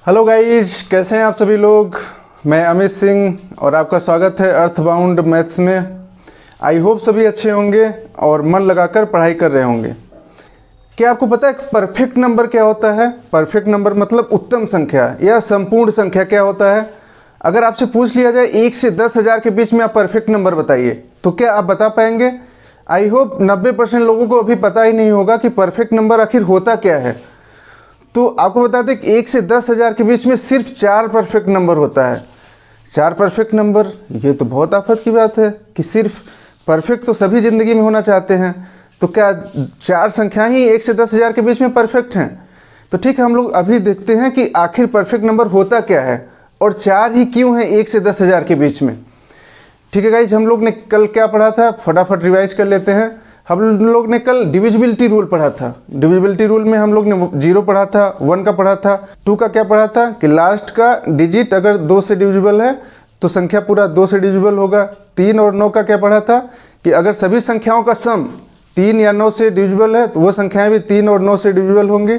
Hello guys, कैसे हैं आप सभी लोग। मैं अमित सिंह और आपका स्वागत है अर्थबाउंड मैथ्स में। आई होप सभी अच्छे होंगे और मन लगाकर पढ़ाई कर रहे होंगे। क्या आपको पता है परफेक्ट नंबर क्या होता है? परफेक्ट नंबर मतलब उत्तम संख्या या संपूर्ण संख्या क्या होता है। अगर आपसे पूछ लिया जाए 1 से 10,000 के बीच में आप परफेक्ट नंबर बताइए, तो क्या आप बता पाएंगे? आई होप 90% लोगों को अभी पता ही नहीं होगा कि परफेक्ट नंबर आखिर होता क्या है। तो आपको बता दें कि 1 से 10,000 के बीच में सिर्फ 4 परफेक्ट नंबर होता है। 4 परफेक्ट नंबर, ये तो बहुत आफत की बात है कि सिर्फ परफेक्ट तो सभी ज़िंदगी में होना चाहते हैं, तो क्या 4 संख्या ही 1 से 10,000 के बीच में परफेक्ट हैं? तो ठीक है, हम लोग अभी देखते हैं कि आखिर परफेक्ट नंबर होता क्या है और 4 ही क्यों हैं 1 से 10,000 के बीच में। ठीक है गाइज, हम लोग ने कल क्या पढ़ा था, फटाफट रिवाइज कर लेते हैं। हम लोग ने कल डिविजिबिलिटी रूल पढ़ा था। डिविजिबिलिटी रूल में हम लोग ने 0 पढ़ा था, 1 का पढ़ा था, 2 का क्या पढ़ा था कि लास्ट का डिजिट अगर 2 से डिविजिबल है तो संख्या पूरा 2 से डिविजिबल होगा। 3 और 9 का क्या पढ़ा था कि अगर सभी संख्याओं का सम 3 या 9 से डिविजिबल है तो वो संख्याएं भी 3 और 9 से डिविजिबल होंगी।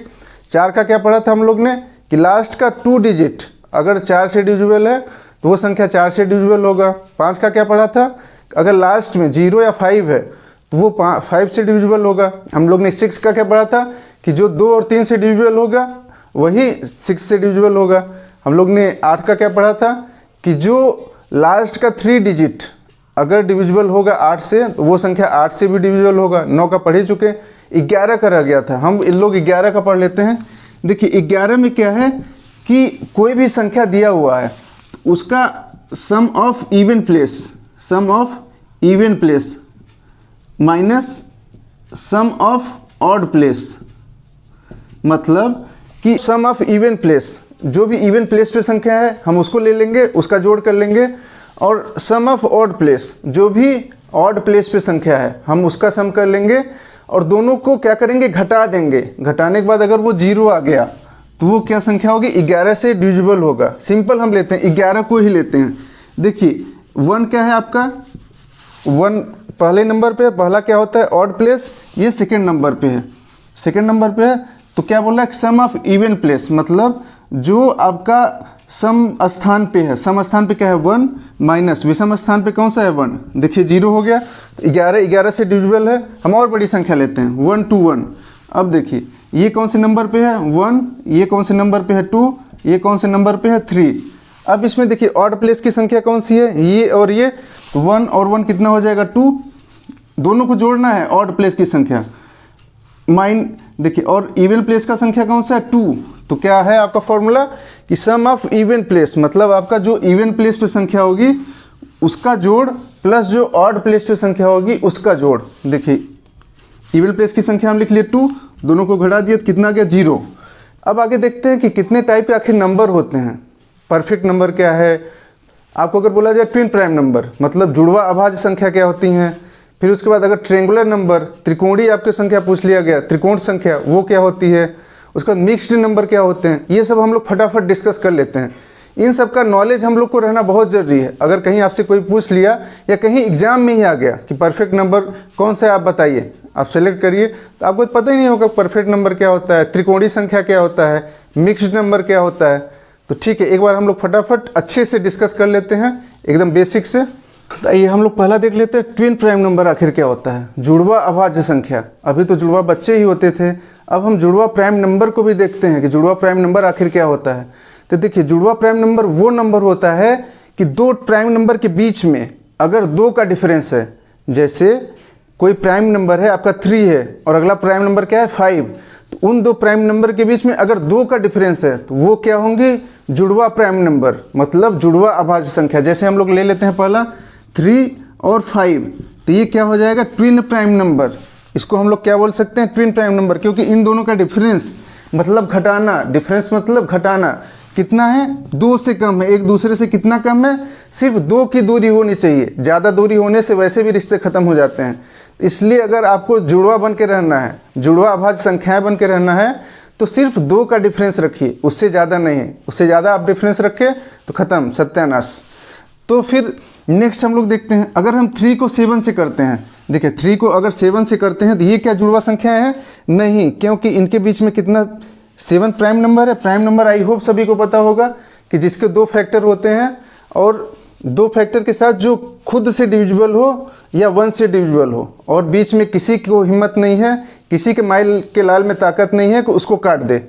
4 का क्या पढ़ा था हम लोग ने कि लास्ट का 2 डिजिट अगर 4 से डिविजिबल है तो वो संख्या 4 से डिविजिबल होगा। 5 का क्या पढ़ा था, अगर लास्ट में 0 या 5 है तो वो 5 से डिविजिबल होगा। हम लोग ने 6 का क्या पढ़ा था कि जो 2 और 3 से डिविजिबल होगा वही 6 से डिविजिबल होगा। हम लोग ने 8 का क्या पढ़ा था कि जो लास्ट का 3 डिजिट अगर डिविजिबल होगा 8 से तो वो संख्या 8 से भी डिविजिबल होगा। 9 का पढ़ ही चुके। 11 का रह गया था, हम इन लोग 11 का पढ़ लेते हैं। देखिए 11 में क्या है कि कोई भी संख्या दिया हुआ है उसका sum of even place minus sum of odd place, मतलब कि सम ऑफ इवन प्लेस, जो भी इवन प्लेस पे संख्या है हम उसको ले लेंगे, उसका जोड़ कर लेंगे, और सम ऑफ ऑड प्लेस, जो भी ऑड प्लेस पे संख्या है हम उसका सम कर लेंगे और दोनों को क्या करेंगे, घटा देंगे। घटाने के बाद अगर वो 0 आ गया तो वो क्या संख्या होगी, 11 से डिविजिबल होगा। सिंपल हम लेते हैं 11 को ही लेते हैं। देखिए 1 क्या है आपका, 1 पहले नंबर पे, पहला क्या होता है ऑड प्लेस, ये सेकंड नंबर पे है। सेकंड नंबर पे है तो क्या बोल रहा है, सम ऑफ इवन प्लेस, मतलब जो आपका सम स्थान पे है। सम स्थान पे क्या है 1 माइनस विषम स्थान पे कौन सा है 1। देखिए 0 हो गया तो 11 से डिविजिबल है। हम और बड़ी संख्या लेते हैं 1 2 1। अब देखिए ये कौन से नंबर पे है 1, ये कौन से नंबर पे है 2, ये कौन से नंबर पे है 3। अब इसमें देखिए ऑड प्लेस की संख्या कौन सी है, ये और ये, तो 1 और 1 कितना हो जाएगा 2। दोनों को जोड़ना है ऑड प्लेस की संख्या देखिए, और इवन प्लेस का संख्या कौन सा है 2। तो क्या है आपका फॉर्मूला कि सम ऑफ इवन प्लेस, मतलब आपका जो इवन प्लेस पे संख्या होगी उसका जोड़ प्लस जो ऑड प्लेस पे संख्या होगी उसका जोड़। देखिए इवन प्लेस की संख्या हम लिख लिए 2, दोनों को घटा दिए तो कितना आ गया 0। अब आगे देखते हैं कि कितने टाइप के आखिर नंबर होते हैं। परफेक्ट नंबर क्या है, आपको अगर बोला जाए ट्विन प्राइम नंबर मतलब जुड़वा अभाज्य संख्या क्या होती हैं। फिर उसके बाद अगर ट्रेंगुलर नंबर, त्रिकोणीय आपके संख्या पूछ लिया गया, त्रिकोण संख्या वो क्या होती है। उसके बाद मिक्स्ड नंबर क्या होते हैं, ये सब हम लोग फटाफट डिस्कस कर लेते हैं। इन सब का नॉलेज हम लोग को रहना बहुत ज़रूरी है। अगर कहीं आपसे कोई पूछ लिया या कहीं एग्जाम में ही आ गया कि परफेक्ट नंबर कौन सा है आप बताइए, आप सेलेक्ट करिए, तो आपको पता ही नहीं होगा परफेक्ट नंबर क्या होता है, त्रिकोणीय संख्या क्या होता है, मिक्स्ड नंबर क्या होता है। तो ठीक है, एक बार हम लोग फटाफट अच्छे से डिस्कस कर लेते हैं एकदम बेसिक से। तो आइए हम लोग पहला देख लेते हैं ट्विन प्राइम नंबर आखिर क्या होता है, जुड़वा अभाज्य संख्या। अभी तो जुड़वा बच्चे ही होते थे, अब हम जुड़वा प्राइम नंबर को भी देखते हैं कि जुड़वा प्राइम नंबर आखिर क्या होता है। तो देखिए जुड़वा प्राइम नंबर वो नंबर होता है कि 2 प्राइम नंबर के बीच में अगर 2 का डिफरेंस है, जैसे कोई प्राइम नंबर है आपका 3 है और अगला प्राइम नंबर क्या है 5, तो उन 2 प्राइम नंबर के बीच में अगर 2 का डिफरेंस है तो वो क्या होंगे, जुड़वा प्राइम नंबर, मतलब जुड़वा अभाज्य संख्या। जैसे हम लोग ले लेते हैं पहला 3 और 5, तो ये क्या हो जाएगा ट्विन प्राइम नंबर। इसको हम लोग क्या बोल सकते हैं, ट्विन प्राइम नंबर, क्योंकि इन दोनों का डिफरेंस मतलब घटाना, डिफरेंस मतलब घटाना कितना है, 2 से कम है, एक दूसरे से कितना कम है, सिर्फ 2 की दूरी होनी चाहिए। ज़्यादा दूरी होने से वैसे भी रिश्ते खत्म हो जाते हैं। इसलिए अगर आपको जुड़वा बन के रहना है, जुड़वा अभाज्य संख्याएं बन के रहना है, तो सिर्फ 2 का डिफरेंस रखिए, उससे ज़्यादा नहीं। उससे ज़्यादा आप डिफरेंस रखें तो ख़त्म, सत्यानाश। तो फिर नेक्स्ट हम लोग देखते हैं, अगर हम 3 को 7 से करते हैं, देखिए 3 को अगर 7 से करते हैं तो ये क्या जुड़वा संख्या है, नहीं, क्योंकि इनके बीच में कितना 7 प्राइम नंबर है। प्राइम नंबर आई होप सभी को पता होगा कि जिसके 2 फैक्टर होते हैं और 2 फैक्टर के साथ जो खुद से डिविजिबल हो या 1 से डिविजिबल हो और बीच में किसी को हिम्मत नहीं है, किसी के माइल के लाल में ताकत नहीं है कि उसको काट दे।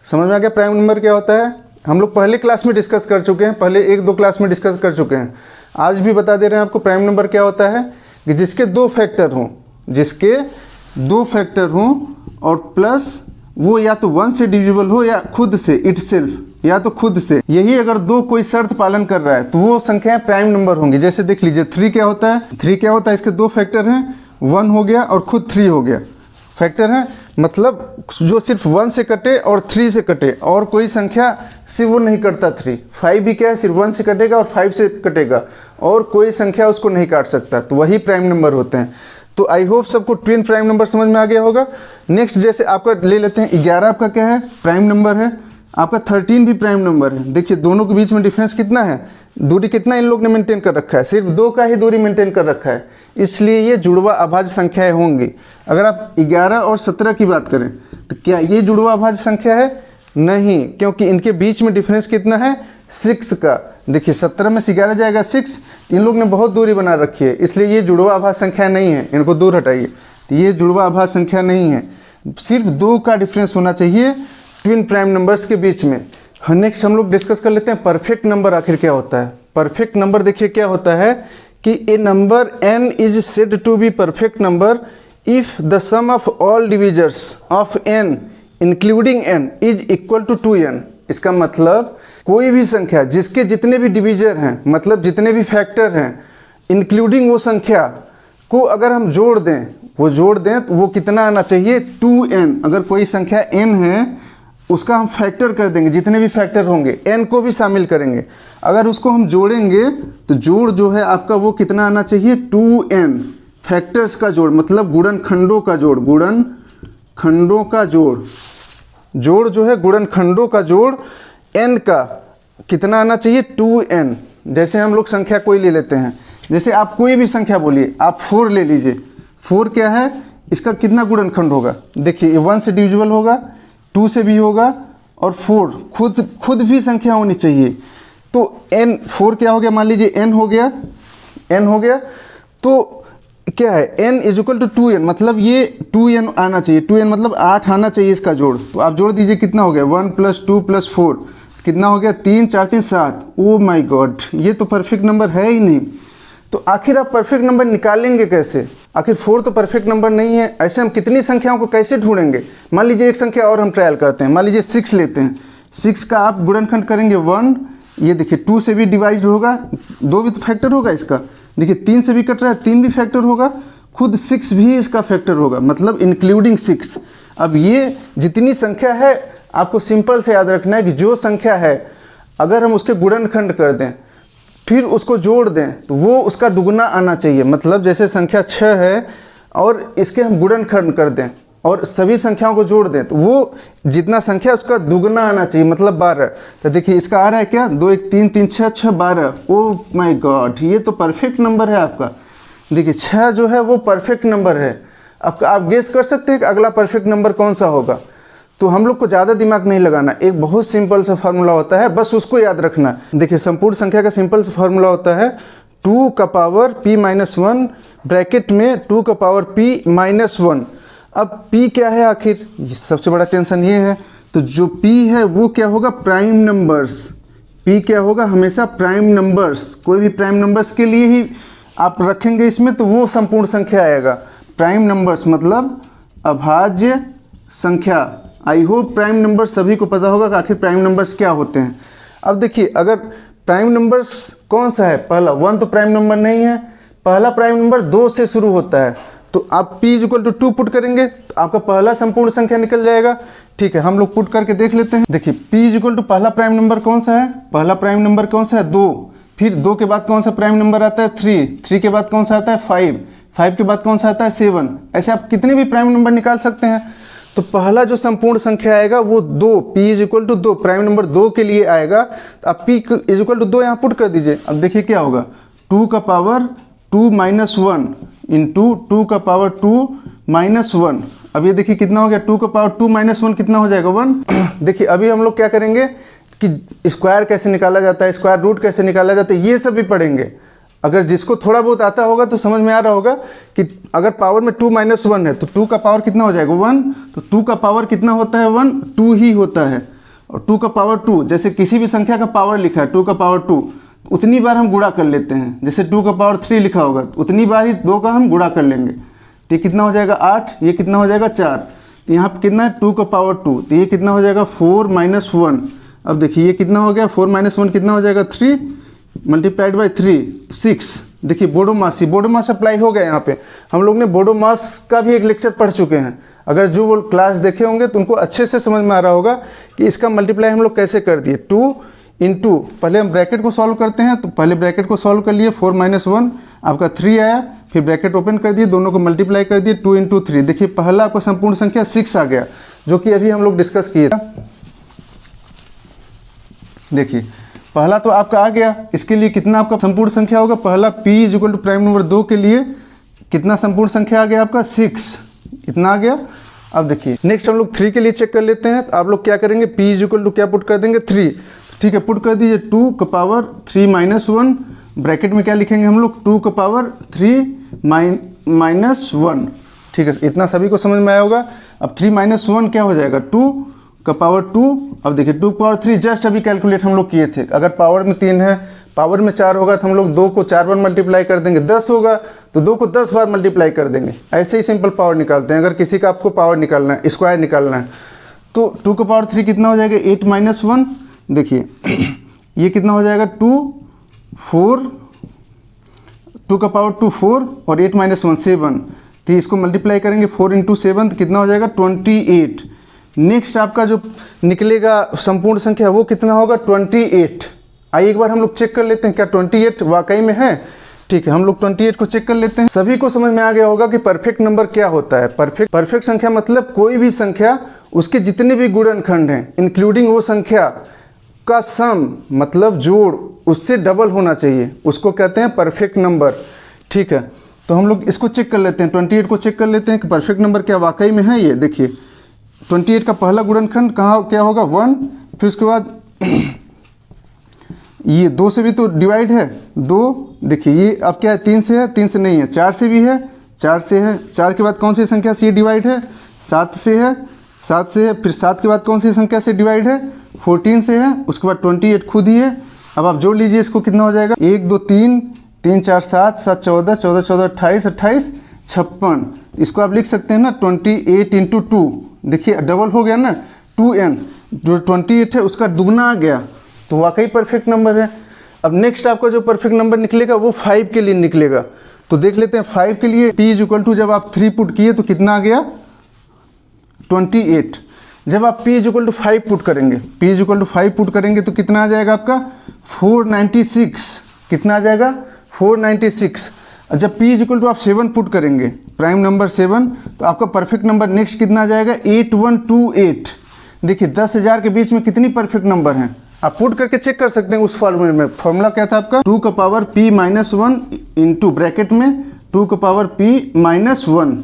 समझ में आ गया प्राइम नंबर क्या होता है? हम लोग पहले क्लास में डिस्कस कर चुके हैं, पहले 1-2 क्लास में डिस्कस कर चुके हैं। आज भी बता दे रहे हैं आपको प्राइम नंबर क्या होता है कि जिसके 2 फैक्टर हों, जिसके 2 फैक्टर हों और प्लस वो या तो 1 से डिविजिबल हो या खुद से इटसेल्फ, या तो खुद से, यही अगर 2 कोई शर्त पालन कर रहा है तो वो संख्याएं प्राइम नंबर होंगी। जैसे देख लीजिए 3 क्या होता है? 3 क्या होता है? इसके 2 फैक्टर हैं, 1 हो गया और खुद 3 हो गया। फैक्टर है मतलब जो सिर्फ 1 से कटे और 3 से कटे, और कोई संख्या से वो नहीं कटता 3। 5 भी क्या है? सिर्फ 1 से कटेगा और 5 से कटेगा और कोई संख्या उसको नहीं काट सकता, तो वही प्राइम नंबर होते हैं। तो आई होप सबको ट्विन प्राइम नंबर समझ में आ गया होगा। नेक्स्ट जैसे आपका ले लेते हैं 11 आपका क्या है? प्राइम नंबर है। आपका 13 भी प्राइम नंबर है। देखिए दोनों के बीच में डिफरेंस कितना है, दूरी कितना इन लोग ने मेंटेन कर रखा है, सिर्फ 2 का ही दूरी मेंटेन कर रखा है, इसलिए ये जुड़वा अभाज्य संख्याएं होंगी। अगर आप 11 और 17 की बात करें तो क्या ये जुड़वा अभाज्य संख्या है? नहीं, क्योंकि इनके बीच में डिफरेंस कितना है? 6 का। देखिए 17 में से 11 जाएगा 6, इन लोग ने बहुत दूरी बना रखी है, इसलिए ये जुड़वा अभाज्य संख्या नहीं है। इनको दूर हटाइए, तो ये जुड़वा अभाज्य संख्या नहीं है। सिर्फ 2 का डिफरेंस होना चाहिए ट्विन प्राइम नंबर्स के बीच में। नेक्स्ट हम लोग डिस्कस कर लेते हैं परफेक्ट नंबर आखिर क्या होता है। परफेक्ट नंबर देखिए क्या होता है कि a number n is said to be perfect number if the sum of all divisors of n including n is equal to 2n। इसका मतलब कोई भी संख्या जिसके जितने भी डिविजर हैं, मतलब जितने भी फैक्टर हैं, इंक्लूडिंग वो संख्या को अगर हम जोड़ दें, तो वो कितना आना चाहिए? 2n। अगर कोई संख्या n है उसका हम फैक्टर कर देंगे, जितने भी फैक्टर होंगे n को भी शामिल करेंगे। अगर उसको हम जोड़ेंगे तो जोड़ जो है आपका वो कितना आना चाहिए? 2n। फैक्टर्स का जोड़ मतलब गुणनखंडों का जोड़, गुणनखंडों का जोड़, जोड़ जो है गुणनखंडों का जोड़ n का कितना आना चाहिए? 2n। जैसे हम लोग संख्या कोई ले लेते हैं, जैसे आप कोई भी संख्या बोलिए, आप 4 ले लीजिए। 4 क्या है? इसका कितना गुणनखंड होगा? देखिए 1 से डिविजिबल होगा, 2 से भी होगा और 4 खुद भी संख्या होनी चाहिए। तो n 4 क्या हो गया? मान लीजिए n हो गया, तो क्या है? n is equal to 2n, मतलब ये 2n आना चाहिए। 2n मतलब 8 आना चाहिए इसका जोड़। तो आप जोड़ दीजिए, कितना हो गया? 1 + 2 + 4 कितना हो गया? 3 4 3 7। ओ माय गॉड, ये तो परफेक्ट नंबर है ही नहीं। तो आखिर आप परफेक्ट नंबर निकालेंगे कैसे? आखिर 4 तो परफेक्ट नंबर नहीं है। ऐसे हम कितनी संख्याओं को कैसे ढूंढेंगे? मान लीजिए एक संख्या और हम ट्रायल करते हैं, मान लीजिए 6 लेते हैं। 6 का आप गुणनखंड करेंगे 1, ये देखिए 2 से भी डिवाइड होगा, 2 भी तो फैक्टर होगा इसका। देखिए 3 से भी कट रहा है, 3 भी फैक्टर होगा, खुद 6 भी इसका फैक्टर होगा, मतलब इंक्लूडिंग 6। अब ये जितनी संख्या है आपको सिंपल से याद रखना है कि जो संख्या है अगर हम उसके गुणनखंड कर दें फिर उसको जोड़ दें तो वो उसका दुगना आना चाहिए। मतलब जैसे संख्या 6 है और इसके हम गुणनखंड कर दें और सभी संख्याओं को जोड़ दें तो वो जितना संख्या उसका दुगना आना चाहिए, मतलब 12। तो देखिए इसका आ रहा है क्या? 2 1 3 3 6 6 12। ओह माय गॉड, ये तो परफेक्ट नंबर है आपका। देखिए 6 जो है वो परफेक्ट नंबर है आपका। आप गेस कर सकते हैं कि अगला परफेक्ट नंबर कौन सा होगा? तो हम लोग को ज़्यादा दिमाग नहीं लगाना, एक बहुत सिंपल सा फार्मूला होता है, बस उसको याद रखना। देखिए संपूर्ण संख्या का सिंपल सा फार्मूला होता है 2 का पावर p - 1 ब्रैकेट में 2 का पावर p - 1। अब p क्या है आखिर? ये सबसे बड़ा टेंशन ये है। तो जो p है वो क्या होगा? Prime numbers. p क्या होगा? हमेशा प्राइम नंबर्स। कोई भी प्राइम नंबर्स के लिए ही आप रखेंगे इसमें तो वो संपूर्ण संख्या आएगा। प्राइम नंबर्स मतलब अभाज्य संख्या। आई होप प्राइम नंबर सभी को पता होगा कि आखिर प्राइम नंबर्स क्या होते हैं। अब देखिए अगर प्राइम नंबर्स कौन सा है? पहला 1 तो प्राइम नंबर नहीं है। पहला प्राइम नंबर 2 से शुरू होता है, तो आप p = 2 पुट करेंगे तो आपका पहला संपूर्ण संख्या निकल जाएगा। ठीक है, हम लोग पुट करके देख लेते हैं। देखिए p पहला प्राइम नंबर कौन सा है? पहला प्राइम नंबर कौन सा है? 2। फिर 2 के बाद कौन सा प्राइम नंबर आता है? 3 के बाद कौन सा आता है? 5 के बाद कौन सा आता है? 7। ऐसे आप कितने भी प्राइम नंबर निकाल सकते हैं। तो पहला जो संपूर्ण संख्या आएगा वो 2, p = 2, प्राइम नंबर 2 के लिए आएगा। तो अब p = 2 यहाँ पुट कर दीजिए। अब देखिए क्या होगा? 2 का पावर 2 - 1 इंटू 2 का पावर 2 - 1। अब ये देखिए कितना हो गया, 2 का पावर 2 माइनस 1 कितना हो जाएगा 1। देखिए अभी हम लोग क्या करेंगे कि स्क्वायर कैसे निकाला जाता है, स्क्वायर रूट कैसे निकाला जाता है, ये सब भी पढ़ेंगे। अगर जिसको थोड़ा बहुत आता होगा तो समझ में आ रहा होगा कि अगर पावर में 2 माइनस 1 है तो 2 का पावर कितना हो जाएगा 1, तो 2 का पावर कितना होता है 1, 2 ही होता है। और 2 का पावर 2, जैसे किसी भी संख्या का पावर लिखा है 2 का पावर 2, उतनी बार हम गुणा कर लेते हैं। जैसे 2 का पावर 3 लिखा होगा उतनी बार ही 2 का हम गुणा कर लेंगे, तो ये कितना हो जाएगा 8, ये कितना हो जाएगा 4, तो यहाँ पर कितना है 2 का पावर 2, तो ये कितना हो जाएगा 4 माइनस 1। अब देखिए ये कितना हो गया 4 माइनस 1 कितना हो जाएगा 3 मल्टीप्लाइड बाई 3 6। देखिए बोडोमास अप्लाई हो गया। यहाँ पे हम लोग ने बोडोमास का भी एक लेक्चर पढ़ चुके हैं। अगर जो वो क्लास देखे होंगे तो उनको अच्छे से समझ में आ रहा होगा कि इसका मल्टीप्लाई हम लोग कैसे कर दिए। 2 इंटू, पहले हम ब्रैकेट को सॉल्व करते हैं, तो पहले ब्रैकेट को सॉल्व कर लिए, 4 माइनस 1 आपका 3 आया, फिर ब्रैकेट ओपन कर दिए, दोनों को मल्टीप्लाई कर दिए, 2 इंटू 3। देखिए पहला आपका संपूर्ण संख्या 6 आ गया, जो कि अभी हम लोग डिस्कस किए। देखिए पहला तो आपका आ गया, इसके लिए कितना आपका संपूर्ण संख्या होगा, पहला p equal to prime number 2 के लिए कितना संपूर्ण संख्या आ गया आपका 6, इतना आ गया। अब देखिए नेक्स्ट हम लोग 3 के लिए चेक कर लेते हैं। तो आप लोग क्या करेंगे, p इक्वल टू क्या पुट कर देंगे 3, ठीक है, पुट कर दीजिए 2 का पावर 3 माइनस 1, ब्रैकेट में क्या लिखेंगे हम लोग 2 का पावर 3 माइनस 1, ठीक है, इतना सभी को समझ में आया होगा। अब 3 माइनस 1 क्या हो जाएगा 2 का पावर 2। अब देखिए 2 पावर 3 जस्ट अभी कैलकुलेट हम लोग किए थे। अगर पावर में 3 है, पावर में 4 होगा तो हम लोग 2 को 4 बार मल्टीप्लाई कर देंगे, 10 होगा तो 2 को 10 बार मल्टीप्लाई कर देंगे। ऐसे ही सिंपल पावर निकालते हैं। अगर किसी का आपको पावर निकालना है, स्क्वायर निकालना है, तो 2 का पावर 3 कितना हो जाएगा 8 माइनस 1। देखिए ये कितना हो जाएगा 2 4, 2 का पावर 2 4 और 8 माइनस 1 7, तो इसको मल्टीप्लाई करेंगे 4 इंटू 7 तो कितना हो जाएगा 28। नेक्स्ट आपका जो निकलेगा संपूर्ण संख्या वो कितना होगा 28। आइए एक बार हम लोग चेक कर लेते हैं क्या 28 वाकई में है। ठीक है, हम लोग 28 को चेक कर लेते हैं। सभी को समझ में आ गया होगा कि परफेक्ट नंबर क्या होता है। परफेक्ट संख्या मतलब कोई भी संख्या, उसके जितने भी गुणनखंड हैं इंक्लूडिंग वो संख्या का सम मतलब जोड़ उससे डबल होना चाहिए, उसको कहते हैं परफेक्ट नंबर। ठीक है, तो हम लोग इसको चेक कर लेते हैं, 28 को चेक कर लेते हैं कि परफेक्ट नंबर क्या वाकई में है। ये देखिए 28 का पहला गुणनखंड कहाँ क्या होगा 1, फिर उसके बाद ये 2 से भी तो डिवाइड है 2। देखिए ये अब क्या है 3 से है, 3 से नहीं है, 4 से भी है, 4 से है, 4 के बाद कौन सी संख्या से ये डिवाइड है 7 से है, 7 से है, फिर 7 के बाद कौन सी संख्या से डिवाइड है 14 से है, उसके बाद 28 खुद ही है। अब आप जोड़ लीजिए इसको, कितना हो जाएगा 1 2 3 3 4 7 7 14 14 14 28 28 56। इसको आप लिख सकते हैं ना 28 इंटू 2। देखिए डबल हो गया ना 2n, जो 28 है उसका दुगना आ गया, तो वाकई परफेक्ट नंबर है। अब नेक्स्ट आपका जो परफेक्ट नंबर निकलेगा वो 5 के लिए निकलेगा। तो देख लेते हैं 5 के लिए p इक्वल टू जब आप 3 पुट किए तो कितना आ गया 28। जब आप p इक्वल टू 5 पुट करेंगे, p इक्वल टू 5 पुट करेंगे तो कितना आ जाएगा आपका 496। कितना आ जाएगा 496। जब p इक्वल टू आप 7 पुट करेंगे, प्राइम नंबर 7, तो आपका परफेक्ट नंबर नेक्स्ट कितना आ जाएगा 8128। देखिए 10,000 के बीच में कितनी परफेक्ट नंबर हैं आप पुट करके चेक कर सकते हैं। उस फॉर्मूले में फॉर्मूला क्या था आपका 2 का power p minus 1 into bracket में 2 का पावर p माइनस 1,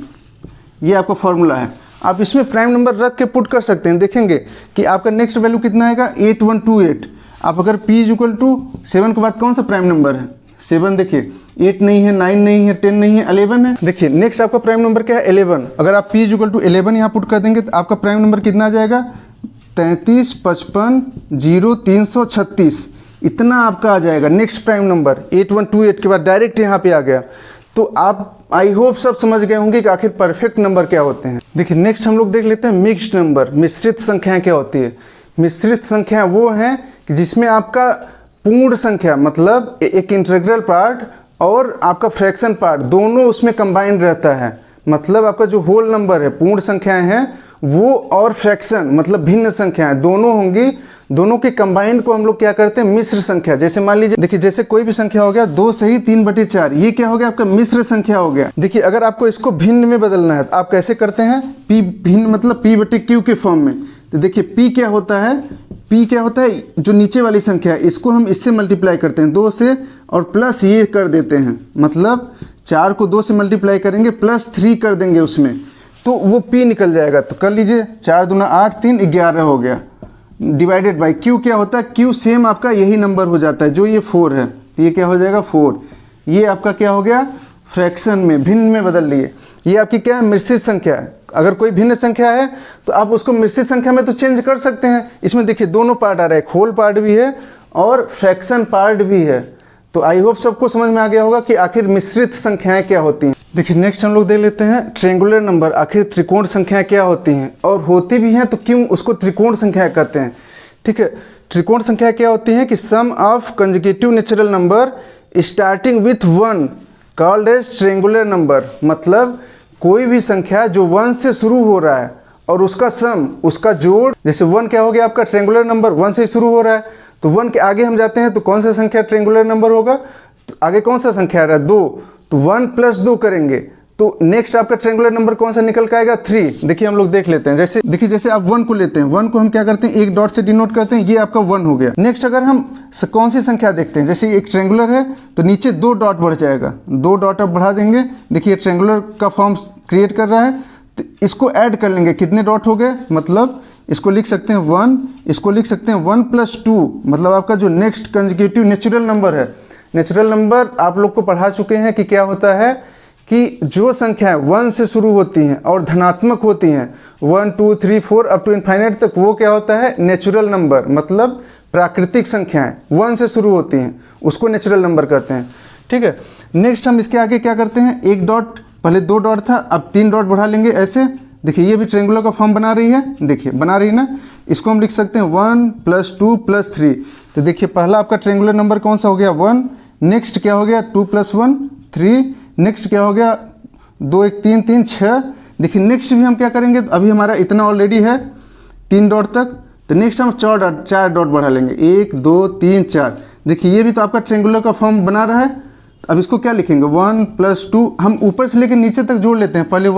ये आपका फॉर्मूला है। आप इसमें प्राइम नंबर रख के पुट कर सकते हैं, देखेंगे कि आपका नेक्स्ट वैल्यू कितना आएगा 8128। आप अगर p इक्वल टू 7 के बाद कौन सा प्राइम नंबर है 7, देखिए 8 नहीं है, 9 नहीं है, 10 नहीं है, 11 है। देखिए नेक्स्ट आपका प्राइम नंबर क्या है 11। अगर आप p इक्वल टू 11 यहाँ पुट कर देंगे तो आपका प्राइम नंबर कितना आ जाएगा 33 55 0 336, इतना आपका आ जाएगा नेक्स्ट प्राइम नंबर 8128 के बाद डायरेक्ट यहाँ पे आ गया। तो आप आई होप सब समझ गए होंगे कि आखिर परफेक्ट नंबर क्या होते हैं। देखिए नेक्स्ट हम लोग देख लेते हैं मिक्स्ड नंबर, मिश्रित संख्याएं क्या होती है। मिश्रित संख्या वो हैं कि जिसमें आपका पूर्ण संख्या मतलब एक इंटीग्रल पार्ट और आपका फ्रैक्शन पार्ट दोनों उसमें कंबाइंड रहता है। मतलब आपका जो होल नंबर है, पूर्ण संख्याएं हैं वो, और फ्रैक्शन मतलब भिन्न संख्याएं दोनों होंगी, दोनों के कंबाइंड को हम लोग क्या करते हैं मिश्र संख्या। जैसे मान लीजिए, देखिए जैसे कोई भी संख्या हो गया 2 सही 3/4, ये क्या हो गया आपका मिश्र संख्या हो गया। देखिए अगर आपको इसको भिन्न में बदलना है तो आप कैसे करते हैं, p भिन्न मतलब p/q के फॉर्म में। तो देखिए p क्या होता है, p क्या होता है जो नीचे वाली संख्या है इसको हम इससे मल्टीप्लाई करते हैं 2 से, और प्लस ये कर देते हैं, मतलब 4 को 2 से मल्टीप्लाई करेंगे प्लस 3 कर देंगे उसमें, तो वो p निकल जाएगा। तो कर लीजिए 4 दूना 8, 3 11 हो गया, डिवाइडेड बाई q क्या होता है, q सेम आपका यही नंबर हो जाता है जो ये 4 है, तो ये क्या हो जाएगा 4। ये आपका क्या हो गया, फ्रैक्शन में, भिन्न में बदल लिए। ये आपकी क्या है, मिश्रित संख्या है। अगर कोई भिन्न संख्या है तो आप उसको मिश्रित संख्या में तो चेंज कर सकते हैं। इसमें देखिए दोनों पार्ट आ रहा है, होल पार्ट भी है और फ्रैक्शन पार्ट भी है। तो आई होप सबको समझ में आ गया होगा कि आखिर मिश्रित संख्याएं क्या होती हैं। देखिए नेक्स्ट हम लोग देख लेते हैं ट्रायंगुलर नंबर, आखिर त्रिकोण संख्याएं क्या होती हैं, और होती भी हैं तो क्यों उसको त्रिकोण संख्या कहते हैं। ठीक है, त्रिकोण संख्या क्या होती है कि sum of consecutive natural number starting with 1 called as triangular number. मतलब कोई भी संख्या जो 1 से शुरू हो रहा है और उसका सम, उसका जोड़, जैसे 1 क्या हो गया आपका ट्रायंगुलर नंबर, 1 से शुरू हो रहा है, तो 1 के आगे हम जाते हैं तो कौन सा संख्या ट्रायंगुलर नंबर होगा, तो आगे कौन सा संख्या आ रहा है 2, तो 1 + 2 करेंगे तो नेक्स्ट आपका ट्रायंगुलर नंबर कौन सा निकल के आएगा 3। देखिए हम लोग देख लेते हैं, जैसे देखिए जैसे आप 1 को लेते हैं, 1 को हम क्या करते हैं एक डॉट से डिनोट करते हैं, ये आपका 1 हो गया। नेक्स्ट अगर हम कौन सी संख्या देखते हैं, जैसे एक ट्रायंगुलर है तो नीचे 2 डॉट बढ़ जाएगा, 2 डॉट आप बढ़ा देंगे, देखिए ट्रायंगुलर का फॉर्म क्रिएट कर रहा है, तो इसको ऐड कर लेंगे, कितने डॉट हो गए, मतलब इसको लिख सकते हैं 1, इसको लिख सकते हैं 1 + 2, मतलब आपका जो नेक्स्ट कंसेक्यूटिव नेचुरल नंबर है। नेचुरल नंबर आप लोग को पढ़ा चुके हैं कि क्या होता है कि जो संख्याएं 1 से शुरू होती हैं और धनात्मक होती हैं 1 2 3 4 अप टू इनफाइनाइट तक, वो क्या होता है नेचुरल नंबर, मतलब प्राकृतिक संख्याएं 1 से शुरू होती हैं, उसको नेचुरल नंबर कहते हैं। ठीक है, नेक्स्ट हम इसके आगे क्या करते हैं, एक डॉट, पहले 2 डॉट था, अब 3 डॉट बढ़ा लेंगे ऐसे। देखिए ये भी ट्रायंगुलर का फॉर्म बना रही है, देखिए बना रही है ना, इसको हम लिख सकते हैं 1 + 2 + 3। तो देखिए पहला आपका ट्रायंगुलर नंबर कौन सा हो गया 1, नेक्स्ट क्या हो गया 2 + 1 3, नेक्स्ट क्या हो गया 2 1 3 3 6। देखिए नेक्स्ट भी हम क्या करेंगे, अभी हमारा इतना ऑलरेडी है 3 डॉट तक, तो नेक्स्ट हम 4 डॉट बढ़ा लेंगे, 1 2 3 4। देखिए ये भी तो आपका ट्रायंगुलर का फॉर्म बना रहा है। अब इसको क्या लिखेंगे 1 + 2, हम ऊपर से लेकर नीचे तक जोड़ लेते हैं, पहले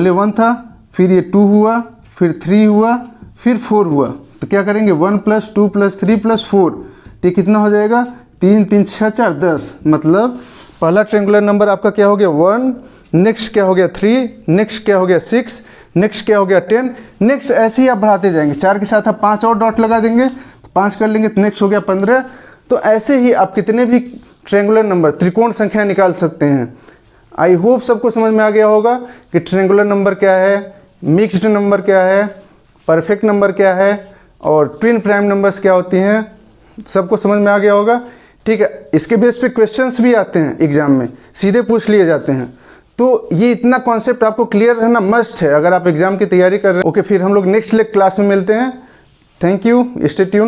1 था, फिर ये 2 हुआ, फिर 3 हुआ, फिर 4 हुआ, तो क्या करेंगे 1 + 2 + 3 + 4, तो कितना हो जाएगा 3 3 6 4 10। मतलब पहला ट्रायंगुलर नंबर आपका क्या हो गया 1, नेक्स्ट क्या हो गया 3, नेक्स्ट क्या हो गया 6, नेक्स्ट क्या हो गया 10, नेक्स्ट ऐसे ही आप बढ़ाते जाएंगे। 4 के साथ आप 5 और डॉट लगा देंगे, 5 कर लेंगे तो नेक्स्ट हो गया 15। तो ऐसे ही आप कितने भी ट्रायंगुलर नंबर, त्रिकोण संख्या निकाल सकते हैं। आई होप सबको समझ में आ गया होगा कि ट्रायंगुलर नंबर क्या है, मिक्स्ड नंबर क्या है, परफेक्ट नंबर क्या है और ट्विन प्राइम नंबर्स क्या होती हैं, सबको समझ में आ गया होगा। ठीक है, इसके बेस पे क्वेश्चंस भी आते हैं एग्जाम में, सीधे पूछ लिए जाते हैं। तो ये इतना कॉन्सेप्ट आपको क्लियर रहना मस्ट है अगर आप एग्जाम की तैयारी कर रहे हैं। ओके, फिर हम लोग नेक्स्ट क्लास में मिलते हैं। Thank you, stay tune.